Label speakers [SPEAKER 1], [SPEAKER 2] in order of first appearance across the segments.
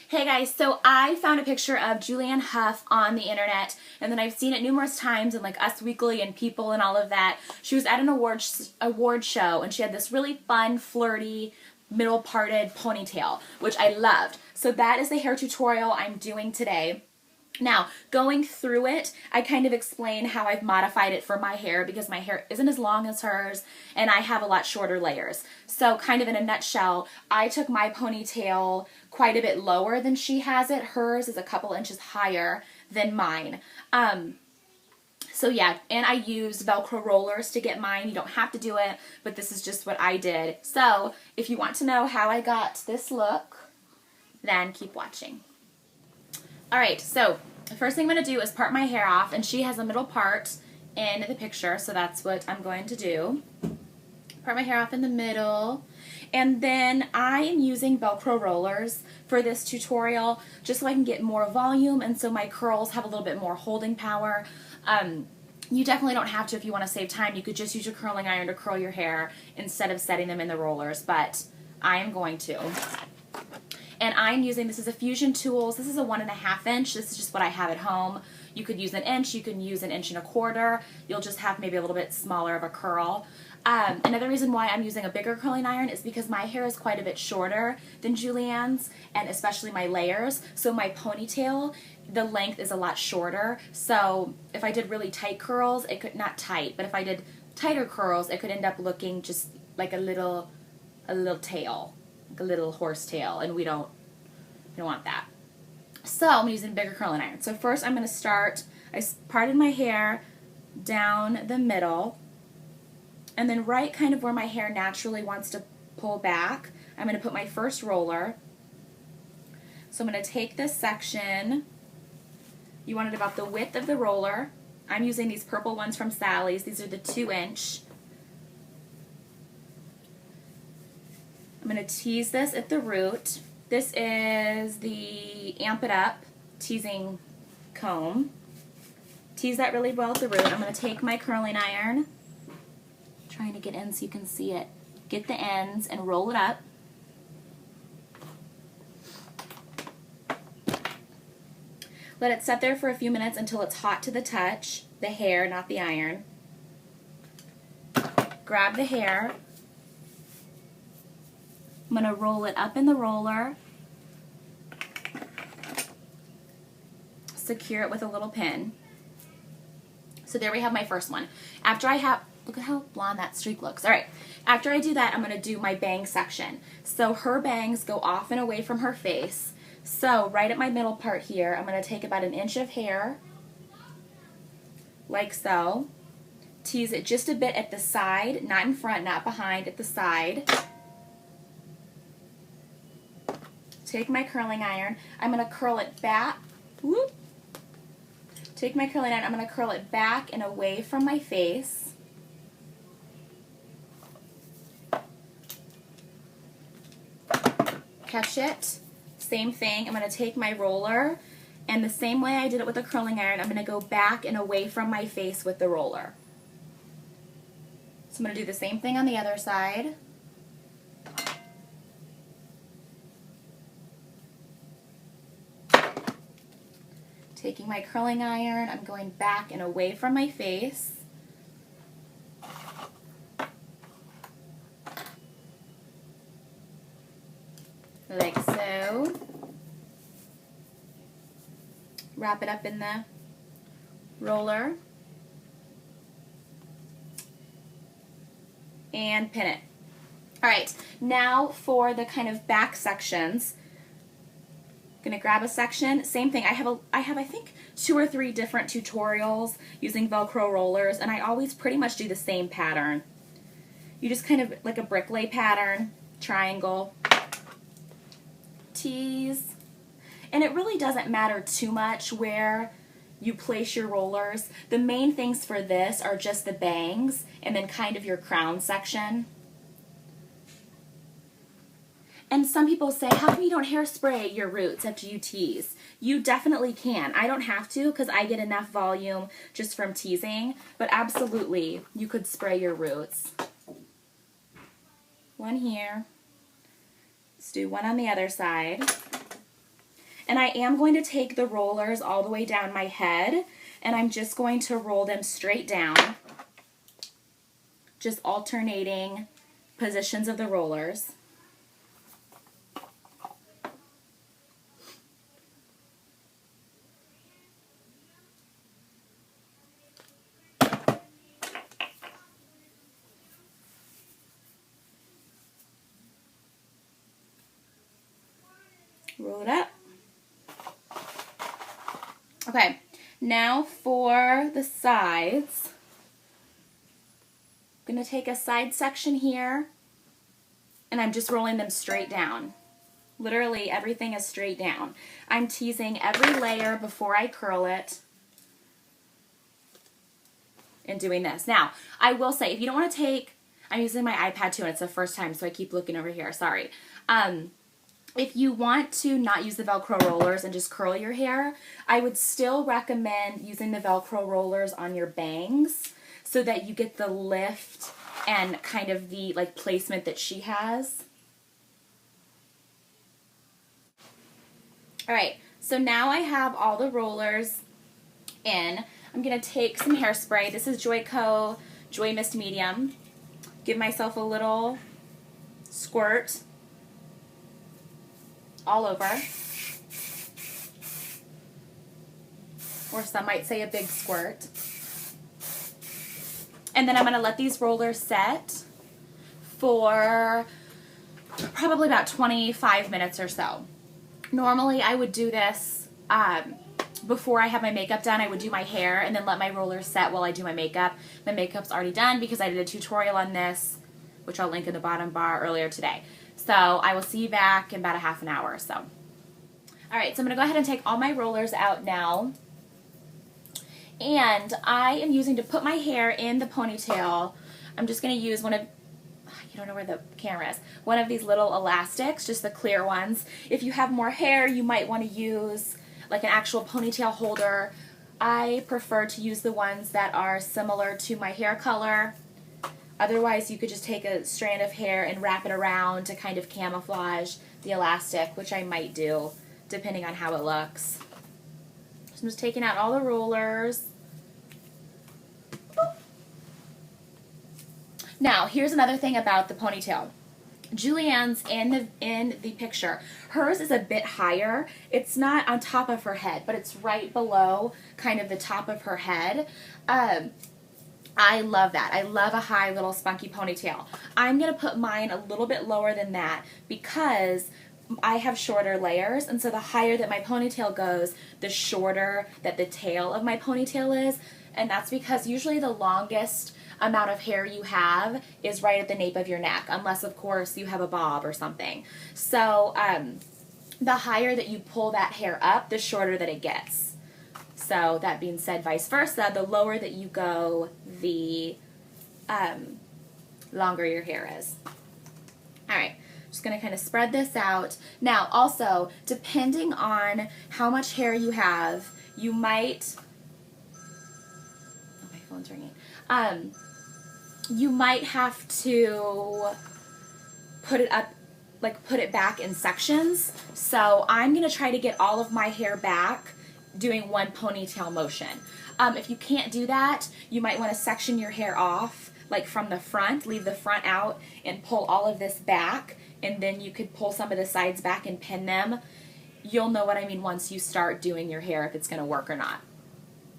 [SPEAKER 1] Hey guys, so I found a picture of Julianne Hough on the internet, and then I've seen it numerous times in like Us Weekly and People and all of that. She was at an award show, and she had this really fun, flirty, middle parted ponytail, which I loved. So that is the hair tutorial I'm doing today. Now, going through it, I kind of explain how I've modified it for my hair because my hair isn't as long as hers and I have a lot shorter layers. So kind of in a nutshell, I took my ponytail quite a bit lower than she has it. Hers is a couple inches higher than mine. So yeah, and I used Velcro rollers to get mine. You don't have to do it, but this is just what I did. So if you want to know how I got this look, then keep watching. Alright, so the first thing I'm going to do is part my hair off, and she has a middle part in the picture, so that's what I'm going to do. Part my hair off in the middle, and then I am using Velcro rollers for this tutorial just so I can get more volume and so my curls have a little bit more holding power. You definitely don't have to if you want to save time. You could just use your curling iron to curl your hair instead of setting them in the rollers, but I am going to. And I'm using, this is a Fusion Tools, this is a 1.5 inch, this is just what I have at home. You could use an inch, you can use an 1.25 inches, you'll just have maybe a little bit smaller of a curl. Another reason why I'm using a bigger curling iron is because my hair is quite a bit shorter than Julianne's, and especially my layers, so my ponytail, the length is a lot shorter, so if I did really tight curls, it could, not tight, but if I did tighter curls, it could end up looking just like a little tail. A little horse tail, and we don't want that. So I'm using a bigger curling iron. So first I'm going to start, I parted my hair down the middle, and then right kind of where my hair naturally wants to pull back, I'm going to put my first roller. So I'm going to take this section, you want it about the width of the roller. I'm using these purple ones from Sally's, these are the 2 inch. I'm going to tease this at the root. This is the Amp It Up teasing comb. Tease that really well at the root. I'm going to take my curling iron, trying to get in so you can see it. Get the ends and roll it up. Let it set there for a few minutes until it's hot to the touch. The hair, not the iron. Grab the hair. I'm going to roll it up in the roller, secure it with a little pin. So there we have my first one. After I have, look at how blonde that streak looks. Alright, after I do that, I'm going to do my bang section. So her bangs go off and away from her face. So right at my middle part here, I'm going to take about 1 inch of hair, like so. Tease it just a bit at the side, not in front, not behind, at the side. Take my curling iron, I'm going to curl it back, whoop. Take my curling iron, I'm going to curl it back and away from my face. Catch it, same thing, I'm going to take my roller, and the same way I did it with the curling iron, I'm going to go back and away from my face with the roller. So I'm going to do the same thing on the other side. Taking my curling iron, I'm going back and away from my face. Like so. Wrap it up in the roller. And pin it. Alright, now for the kind of back sections. Gonna grab a section, same thing. I have I think 2 or 3 different tutorials using Velcro rollers, and I always pretty much do the same pattern. You just kind of like a brick lay pattern, triangle, tease, and it really doesn't matter too much where you place your rollers. The main things for this are just the bangs and then kind of your crown section. And some people say, how come you don't hairspray your roots after you tease? You definitely can. I don't have to because I get enough volume just from teasing, but absolutely you could spray your roots. One here. Let's do one on the other side. And I am going to take the rollers all the way down my head, and I'm just going to roll them straight down, just alternating positions of the rollers. Roll it up. Okay, now for the sides. I'm going to take a side section here, and I'm just rolling them straight down. Literally everything is straight down. I'm teasing every layer before I curl it and doing this. Now, I will say, if you don't want to take, I'm using my iPad too, and it's the first time, so I keep looking over here, sorry. If you want to not use the Velcro rollers and just curl your hair, I would still recommend using the Velcro rollers on your bangs so that you get the lift and kind of the like placement that she has. All right, so now I have all the rollers in. I'm going to take some hairspray. This is Joico Joy Mist Medium. Give myself a little squirt all over, or some might say a big squirt. And then I'm going to let these rollers set for probably about 25 minutes or so. Normally I would do this before I have my makeup done. I would do my hair and then let my rollers set while I do my makeup. My makeup's already done because I did a tutorial on this, which I'll link in the bottom bar, earlier today. So I will see you back in about a half an hour or so. Alright, so I'm going to go ahead and take all my rollers out now. And I am using, to put my hair in the ponytail, I'm just going to use one of, you don't know where the camera is, one of these little elastics, just the clear ones. If you have more hair, you might want to use like an actual ponytail holder. I prefer to use the ones that are similar to my hair color. Otherwise, you could just take a strand of hair and wrap it around to kind of camouflage the elastic, which I might do, depending on how it looks. So I'm just taking out all the rollers. Now, here's another thing about the ponytail. Julianne's in the picture. Hers is a bit higher. It's not on top of her head, but it's right below kind of the top of her head. I love that. I love a high little spunky ponytail. I'm going to put mine a little bit lower than that because I have shorter layers, and so the higher that my ponytail goes, the shorter that the tail of my ponytail is, and that's because usually the longest amount of hair you have is right at the nape of your neck, unless of course you have a bob or something. So the higher that you pull that hair up, the shorter that it gets. So that being said, vice versa, the lower that you go, the longer your hair is. Alright, just going to kind of spread this out. Now also, depending on how much hair you have, you might, oh, my phone's ringing, you might have to put it up, like put it back in sections. So I'm going to try to get all of my hair back doing one ponytail motion. If you can't do that, you might want to section your hair off, like from the front, leave the front out and pull all of this back, and then you could pull some of the sides back and pin them. You'll know what I mean once you start doing your hair, if it's going to work or not.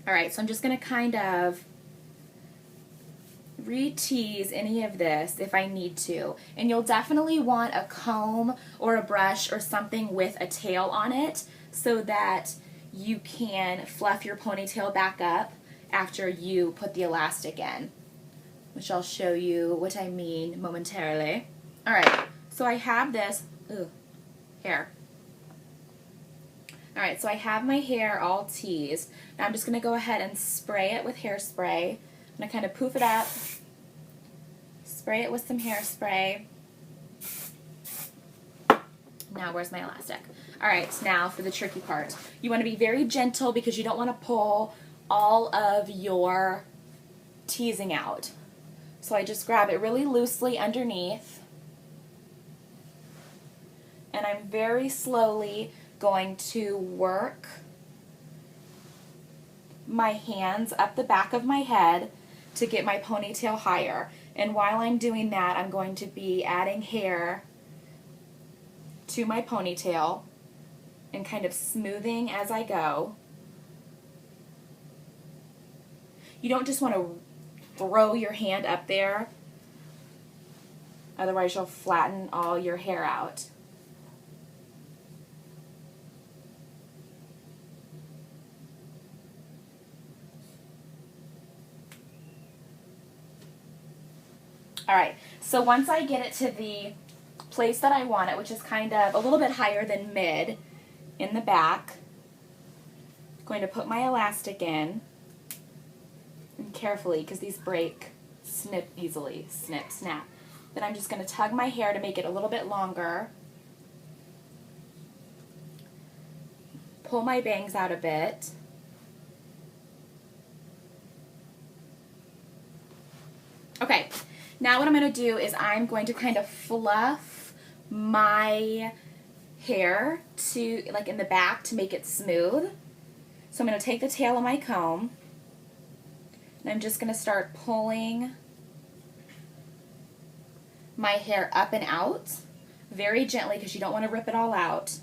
[SPEAKER 1] Alright, so I'm just going to kind of re-tease any of this if I need to. And you'll definitely want a comb or a brush or something with a tail on it so that you can fluff your ponytail back up after you put the elastic in, which I'll show you what I mean momentarily. Alright, so I have this hair. Alright, so I have my hair all teased. Now I'm just going to go ahead and spray it with hairspray. I'm going to kind of poof it up, spray it with some hairspray. Now where's my elastic? Alright, now for the tricky part. You want to be very gentle because you don't want to pull all of your teasing out. So I just grab it really loosely underneath, and I'm very slowly going to work my hands up the back of my head to get my ponytail higher. And while I'm doing that, I'm going to be adding hair to my ponytail and kind of smoothing as I go. You don't just want to throw your hand up there, otherwise you'll flatten all your hair out. Alright, so once I get it to the place that I want it, which is kind of a little bit higher than mid in the back, I'm going to put my elastic in, and carefully, because these break, snip easily, snip, snap. Then I'm just going to tug my hair to make it a little bit longer, pull my bangs out a bit, okay. Now what I'm going to do is I'm going to kind of fluff my hair to, like in the back, to make it smooth. So I'm going to take the tail of my comb and I'm just going to start pulling my hair up and out very gently because you don't want to rip it all out.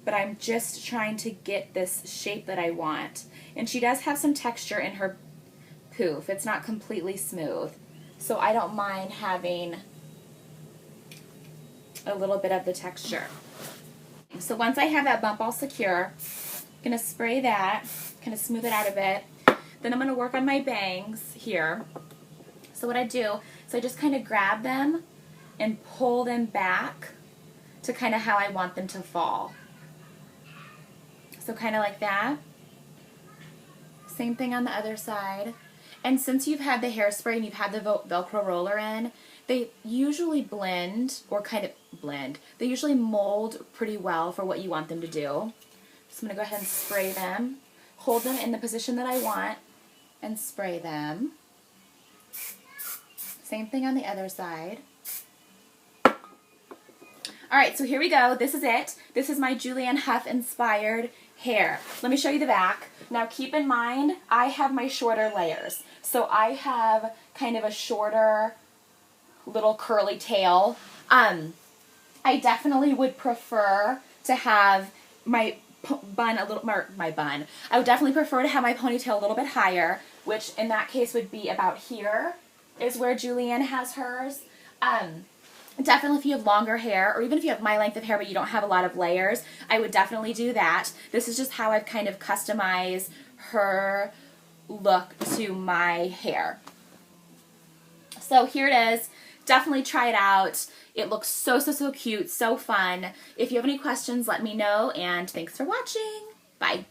[SPEAKER 1] But I'm just trying to get this shape that I want. And she does have some texture in her poof. It's not completely smooth, so I don't mind having a little bit of the texture. So once I have that bump all secure, I'm going to spray that, kind of smooth it out a bit. Then I'm going to work on my bangs here. So what I do is I just kind of grab them and pull them back to kind of how I want them to fall. So kind of like that. Same thing on the other side. And since you've had the hairspray and you've had the Velcro roller in, they usually blend, or kind of blend, they usually mold pretty well for what you want them to do. So I'm going to go ahead and spray them, hold them in the position that I want, and spray them. Same thing on the other side. Alright, so here we go. This is it. This is my Julianne Hough inspired hair. Let me show you the back. Now keep in mind, I have my shorter layers. So I have kind of a shorter little curly tail. I definitely would prefer to have my bun a little more, I would definitely prefer to have my ponytail a little bit higher, which in that case would be about here is where Julianne has hers. Definitely if you have longer hair, or even if you have my length of hair but you don't have a lot of layers, I would definitely do that. This is just how I've kind of customized her look to my hair. So here it is. Definitely try it out. It looks so, so, so cute, so fun. If you have any questions, let me know, and thanks for watching. Bye.